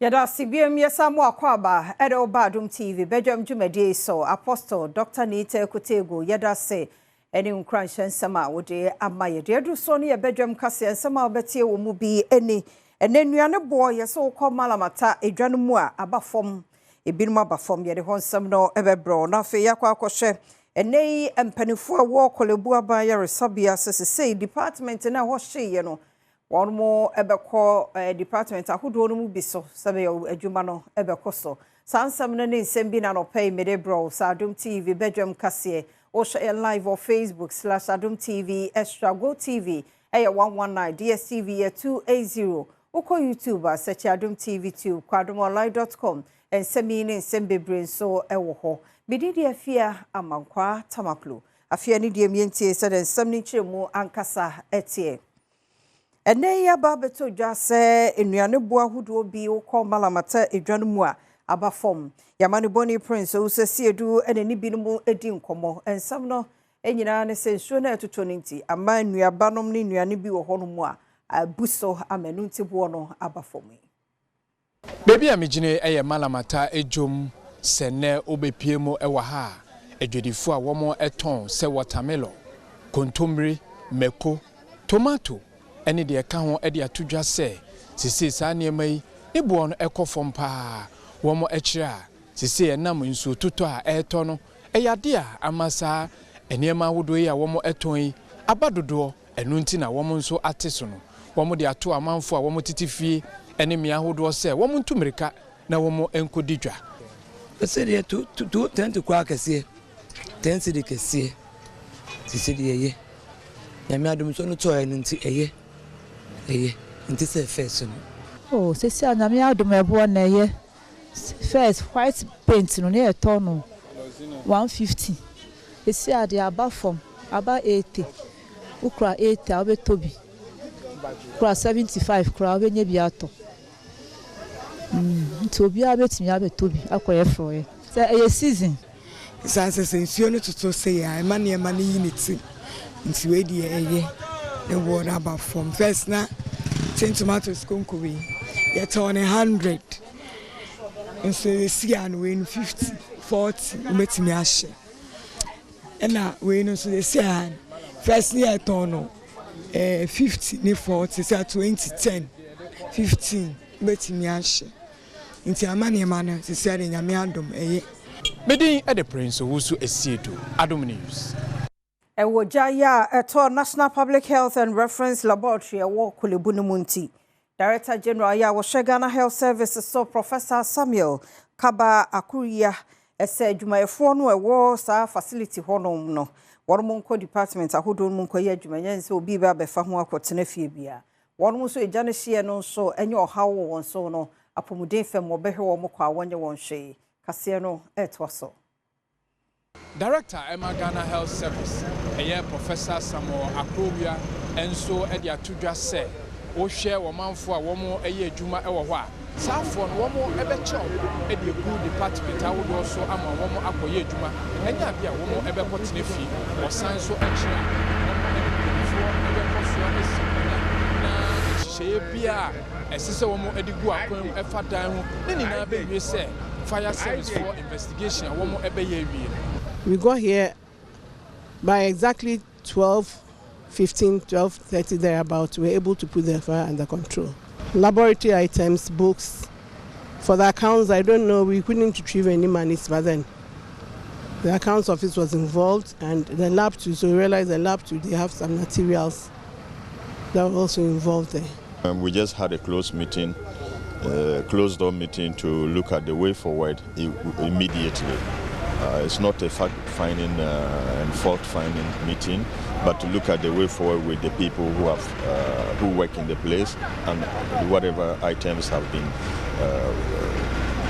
Yada CBM yesamu akwaba edo Badwam TV Badwam jumedi so Apostle Dr. Nita Kutego yada se eni nkranhye nsema wode amaye de edu so ne ye Badwam kase nsema obetie wo mu bi eni enenuane boy yeso ukọ malamata edwanu mu a abafom ebinum abafom ye de ho nsem no ebebro na fe yakwa akohwe enei empanifo a wo kolebu aba ya resabia sese department na ho hye no one more ebeko department ahodo no mu bi so sabe adwuma no ebeko so sansam no ne nsem bi na no pay medebro sa Adom TV Badwam kase o share live on Facebook /Adom TV extra go TV 119 DSTV 280 uko YouTube search Adom TV 2 kwadomonline.com and semi ne nsem bebre so ewo ho bididi afia amankwa tamaklo afia ni die mientie se den nsem ni chiremu ankasa etie ene ya ba beto dwa se enuane bo ahodo bi ukọ malamata edwan mu a abafom yamane boni prince o sesi edu ene ni binumu edi nkomo ensam no enyina ne se nsuo na etoto nti ama nuabanom ne nuane bi wo hono mu a abuso amenu ntibo no abafom bebi amigine eye malamata ejom sene obepiemu ewa ha edwedifo a womo eton se watermelon kontomri meko tomato ene de ka ho e de atodwa se sisi sa niema yi ibo no ekofom pa womo ekira sisi enam nsu toto a eto no eyade a amasa eniema wodo yi a womo eton yi abadodo enu nti na womo nso ateso no womo de ato amanfo a womo titifie ene mia hodo se womo ntumirika na womo enkodidwa ese de to tento kwa kase tensi de kase sisi de ye nyame adom so no to enu nti eye nti se first no oh sisi anyame adom ebo na ye first white paint no na eto no 150 esi ade aba from aba 80 ukra 80 abetobi ukra 75 ukra obenye bi ato nti obi abetimi abetobi akoye froye se eye season sanse sensuo no toto se ya emane unity nti we die eye the word about from first na tomatoes konkowe yet on 100 and so you see and we 50 40 umetimi ahye na we no so they say first year ton 50 ni 40 say 20 10 15 umetimi ahye nti amane man say say nyame adom eye medin e the prince wusu esiedu Adom News Ewojaya eto National Public Health and Reference Laboratory ewo Kolebunu Munti. Director General ya Ghana Health Services so Professor Samuel Kaba Akuria ese dwumayefo no ewo sa facility hono no. Wormonko department ahodo monko ye dwumanyense obi ba befa ho akotena fie bia. Wormo so ejane hye no so enye ohawo won so no apomuden fam obehwe wo mokwa wonye won hwe. Kase no etwaso. Director Ghana Health Service, Professor Samuel Akuria, and so at the atudwa se, o share womanfo a womo eye adwuma ewo ho a, safo no womo ebecho e de good department a wodo so ama womo akoye adwuma, enya bia womo ebekotene fi, osan so akira, na shey bia esese womo edigu akwan efa dan ho, ne nyina be wie se fire service for investigation womo ebeye wie. We got here by exactly 12:15, 12:30 thereabouts. We were able to put the fire under control. Laboratory items, books. For the accounts, I don't know, we couldn't retrieve any money, but then the accounts office was involved and the lab too, so we realized the lab too, they have some materials that were also involved there. We just had a closed meeting, closed door meeting to look at the way forward immediately. It's not a fact-finding and fault-finding meeting, but to look at the way forward with the people who work in the place and whatever items have been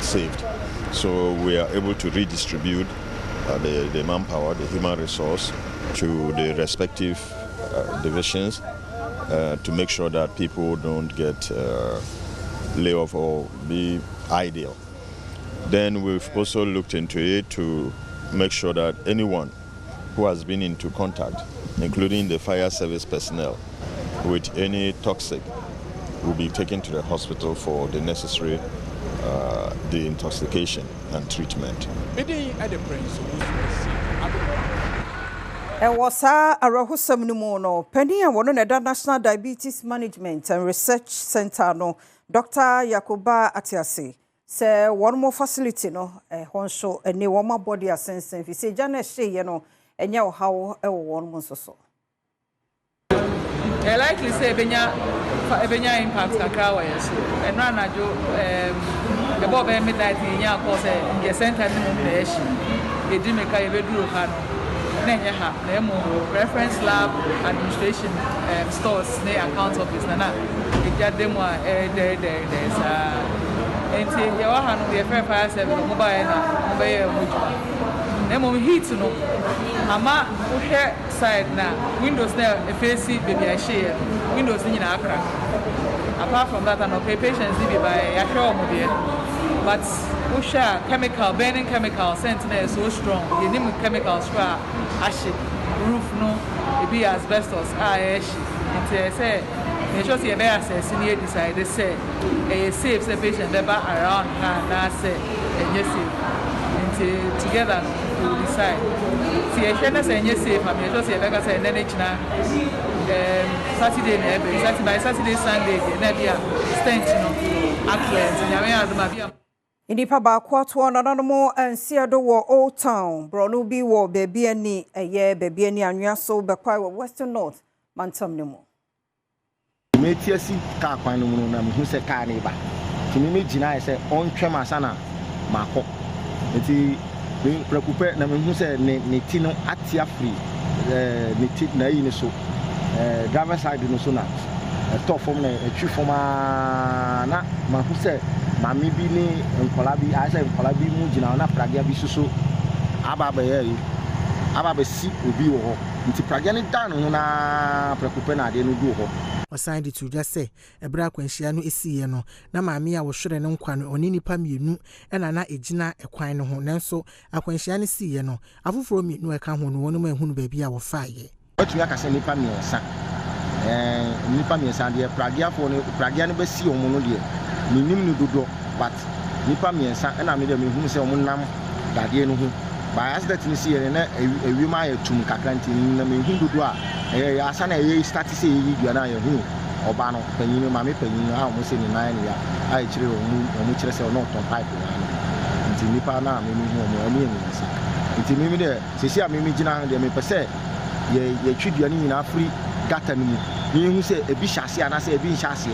saved. So we are able to redistribute the manpower, the human resource, to the respective divisions to make sure that people don't get laid off or be idle. Then we've also looked into it to make sure that anyone who has been into contact, including the fire service personnel, with any toxic will be taken to the hospital for the necessary deintoxication and treatment. Ewasa arahusam no mu no pani a wono na National Diabetes Management and Research Center no Dr. Yakuba Atiase se one more facility no honso ene woma body asensen fi se jana hye no enya wo hawo e wo one mo so likely say ebenya impact kakra wa yeso eno anajo the bob midnight nya cause the center ni mo be hye edimeka ebeduro ha no reference lab administration stores near account office na demo there enti ya wa no we fire service mobile na mobile heat no ama uhwe side na windows na face baby I share windows ni na akra apart from that no patients be by ya show mo there but usha chemical burning chemical sentinel is so strong the name chemicals for ash roof no it be asbestos ash it say they just be assess ni decide say safe say patient be around na say safe and together we will decide see e shey na say safe am just say be say na china Saturday na by Saturday Sunday na bia stent no accurate nyame adoma bia Inipa ba kwato nanano ansiado wo Old Town brono bi wo bebi ani eye bebi ani anwa so bekwa wo Western North mantam ne mo metiasi ka kwan no mu na me hu se ka ne ba timi me gina se ontwem asana mako enti me prekupe na me hu se ne ti no atia free ne ti na yi ne so driver side no so na top form na etwi form na ma hu se mami bi ni nkola bi asa nkola bi mu gina na pragia bi suso aba ba ye aba ba si obi wo ho nti pragia ni dan ho na prekupe na ade no du ho osan di tuja se ebra kwanhia no esiye no na maami a wo hwere ne nkwa no oni nipa mienu na egina ekwan no ho nanso akwanhia ne siye no afoforo mienu eka ho no wono ma ehunu ba bi a wo faaye otumi aka se nipa miensa nipa miensa de pragia fo no pragia no ba si o mu no de minim no dodo but nipa miensa na me de me hu se o nam dade no ho by accident ni si na ewi ma ya tum kakranti na me hu dodo a ya asa na ye start say yi dua na ya hu oba no panyin ma me panyin a mo se ni na ya ai kire o mu kire se o no ton pipe na nti nipa na me hu mo ani ni sa nti me de sesi a me gina de me pese ye twidua ni na afri gata ni mu ni hu se ebi hyase ana se ebi hyase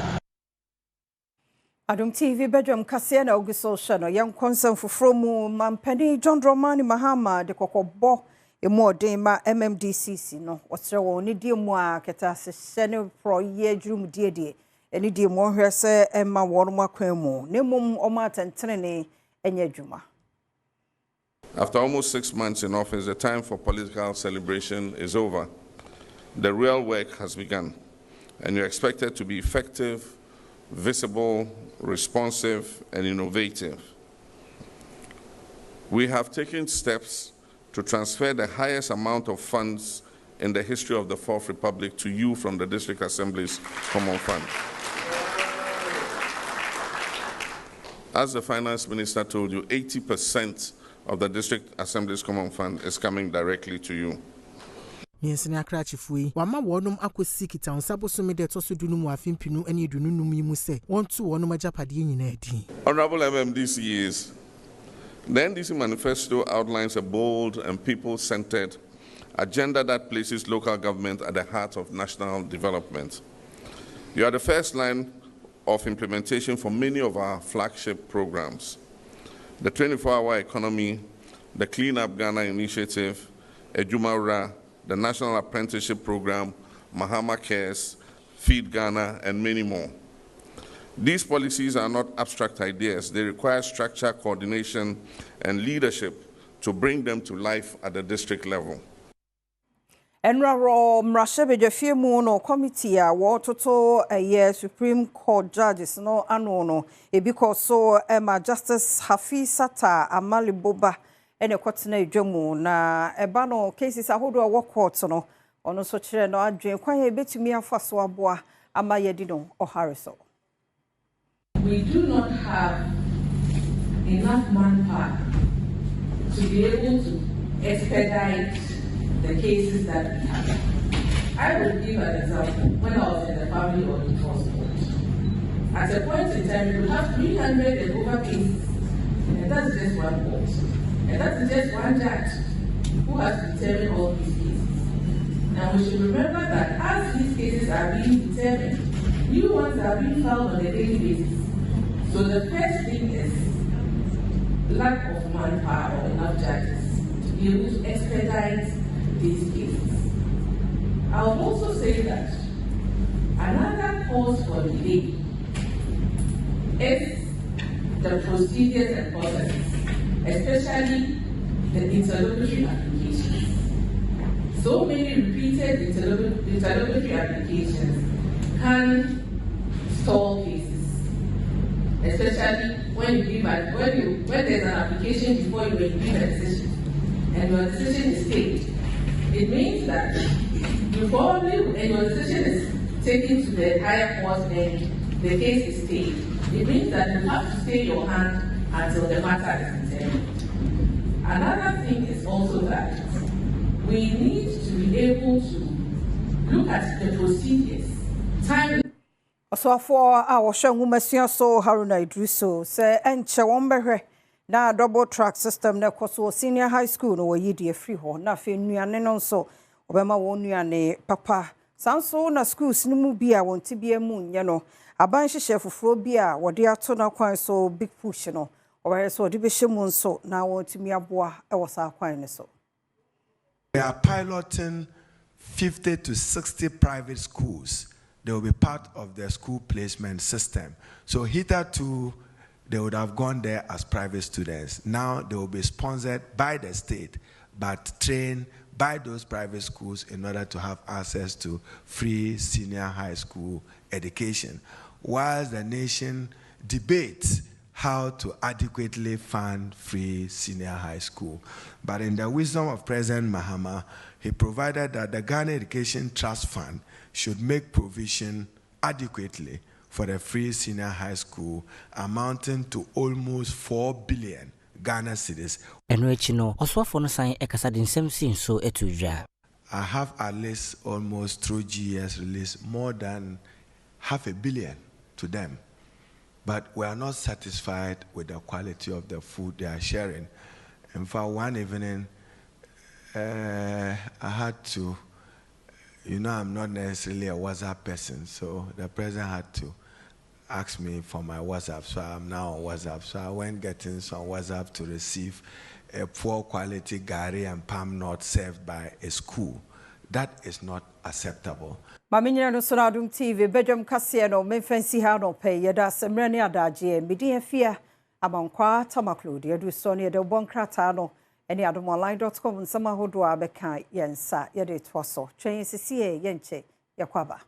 Adom TV Badwam kase na oguso shano yan konsam fufromu mampani John Dramani Mahama de kokobbo emodin ma MMDCEs no otre wo ni die mu a keta se ne pro ye drum die eni die mu hwe se emma won mu akwan mu ne mum o ma tentrene enya dwuma. After almost 6 months in office, the time for political celebration is over. The real work has begun, and you're expected to be effective, visible, responsive, and innovative. We have taken steps to transfer the highest amount of funds in the history of the Fourth Republic to you from the District Assembly's Common Fund. As the Finance Minister told you, 80% of the District Assembly's Common Fund is coming directly to you. Miensini akrachifui wama wonum akosi kita onsabosome de toso dunu mu afimpinu ene dunu num yimu se wontu wonum ajapade nyina adi. Honorable MMDCEs, the NDC manifesto outlines a bold and people-centered agenda that places local government at the heart of national development. You are the first line of implementation for many of our flagship programs. The 24-hour economy, the Clean Up Ghana initiative, Ejumara, the National Apprenticeship Program, Mahama Cares, Feed Ghana, and many more. These policies are not abstract ideas. They require structure, coordination, and leadership to bring them to life at the district level. Enraro mrashe bejefie mu no committee a wo toto Supreme Court judges no anono because so Justice Hafizata Amali Boba ene kwatena edwamu na eba no cases ahodo a wo court no ono so kire no adwen kwan e betumi afaso aboa ama yedi no ohare so we do not have enough manpower to be able to expedite the cases that we have. I will give an example. When I was in the family or divorce court, at a point in time, we would have 300 and over cases, and that's just one court. And that's just one judge who has determined all these cases. Now we should remember that as these cases are being determined, new ones are being filed on a daily basis. So the first thing is lack of manpower or enough judges to be able to expedite these cases. I would also say that another cause for delay is the procedures and processes, especially the interlocutory applications. So many repeated interlocutory applications can stall cases, especially when there's an application before you give a decision, and your decision is stayed. It means that you probably, and your decision is taken to the higher court and the case is stayed. It means that you have to stay your hand until the matter is determined. Another thing is also that we need to be able to look at the procedures. So for our Shangumasia so Haruna Idriso say enche womberhe na double track system na koso senior high school no yidi free ho na fe nuane no so obema won nuane papa sanso na schools ni mu bia won tibia mu nye no aban hihye foforo bia wode ato na kwan so big push no obaye so de be hye so na won timi aboa e wo sa kwan ne so. We are piloting 50 to 60 private schools. They will be part of the school placement system. So hitherto, they would have gone there as private students. Now they will be sponsored by the state, but trained by those private schools in order to have access to free senior high school education. Whilst the nation debates how to adequately fund free senior high school. But in the wisdom of President Mahama, he provided that the Ghana Education Trust Fund should make provision adequately for the free senior high school, amounting to almost 4 billion Ghana cedis. I have at least almost through GS released more than $500 million to them. But we are not satisfied with the quality of the food they are sharing. In fact, one evening, I had to, I'm not necessarily a WhatsApp person, so the president had to ask me for my WhatsApp, so I'm now on WhatsApp. So I went getting some WhatsApp to receive a poor quality gari and palm nut served by a school. That is not acceptable. Maminya no so na Adom TV Badwam kase no memfansi ha no pe yeda semre ne adaje medi afia amankwa tamaklo de adu so ne de bonkrata no ene adomonline.com nsama hodo abeka yensa yede toso twen sisi yenche yakwaba.